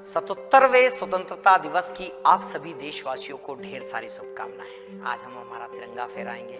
77वें स्वतंत्रता दिवस की आप सभी देशवासियों को ढेर सारी शुभकामनाएं। आज हम हमारा तिरंगा फहराएंगे।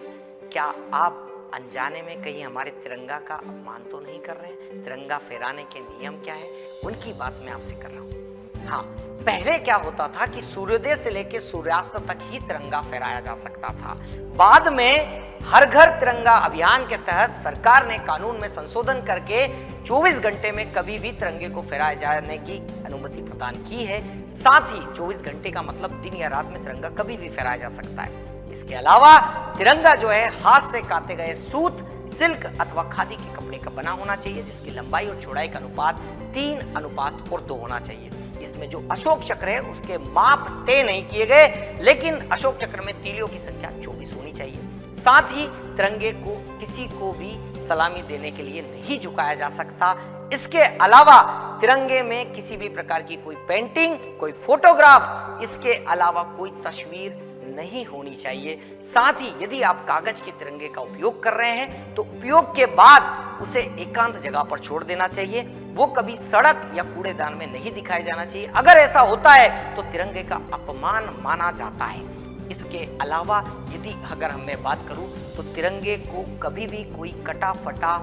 क्या आप अनजाने में कहीं हमारे तिरंगा का अपमान तो नहीं कर रहे हैं? तिरंगा फहराने के नियम क्या है, उनकी बात मैं आपसे कर रहा हूँ। हाँ, पहले क्या होता था कि सूर्योदय से लेकर सूर्यास्त तक ही तिरंगा फहराया जा सकता था। बाद में हर घर तिरंगा अभियान के तहत सरकार ने कानून में संशोधन करके 24 घंटे में कभी भी तिरंगे को फहराए जाने की अनुमति प्रदान की है। साथ ही 24 घंटे का मतलब दिन या रात में तिरंगा कभी भी फहराया जा सकता है। इसके अलावा तिरंगा जो है हाथ से काते गए सूत, सिल्क अथवा खादी के कपड़े का बना होना चाहिए, जिसकी लंबाई और चौड़ाई का अनुपात 3:2 होना चाहिए। इसमें जो अशोक चक्र है उसके माप तय नहीं किए गए, लेकिन अशोक चक्र में तीलियों की संख्या 24 होनी चाहिए। साथ ही तिरंगे को किसी को भी सलामी देने के लिए नहीं झुकाया जा सकता। इसके अलावा तिरंगे में किसी भी प्रकार की कोई पेंटिंग, कोई फोटोग्राफ, इसके अलावा कोई तस्वीर नहीं होनी चाहिए। साथ ही यदि आप कागज के तिरंगे का उपयोग कर रहे हैं तो उपयोग के बाद उसे एकांत जगह पर छोड़ देना चाहिए। वो कभी सड़क या कूड़ेदान में नहीं दिखाया जाना चाहिए। अगर ऐसा होता है तो तिरंगे का अपमान माना जाता है। इसके अलावा यदि अगर मैं बात करूं तो तिरंगे को कभी भी कोई कटा फटा,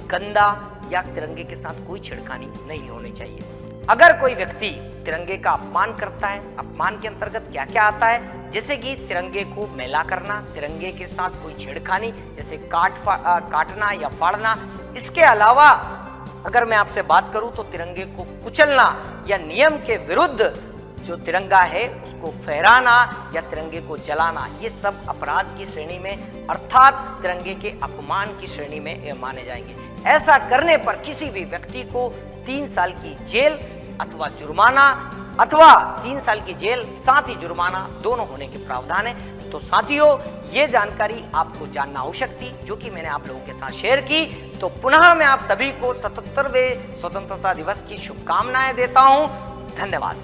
गंदा या तिरंगे के साथ कोई छेड़खानी नहीं होनी चाहिए। अगर कोई व्यक्ति तिरंगे का अपमान करता है, अपमान के अंतर्गत क्या क्या आता है, जैसे कि तिरंगे को मैला करना, तिरंगे के साथ कोई छेड़खानी जैसे काटना या फाड़ना। इसके अलावा अगर मैं आपसे बात करूं तो तिरंगे को कुचलना या नियम के विरुद्ध जो तिरंगा है उसको फहराना या तिरंगे को जलाना, ये सब अपराध की श्रेणी में अर्थात तिरंगे के अपमान की श्रेणी में माने जाएंगे। ऐसा करने पर किसी भी व्यक्ति को 3 साल की जेल अथवा जुर्माना अथवा 3 साल की जेल साथ ही जुर्माना दोनों होने के प्रावधान है। तो साथियों, ये जानकारी आपको जानना आवश्यक थी जो कि मैंने आप लोगों के साथ शेयर की। तो पुनः मैं आप सभी को 77वें स्वतंत्रता दिवस की शुभकामनाएं देता हूं। धन्यवाद।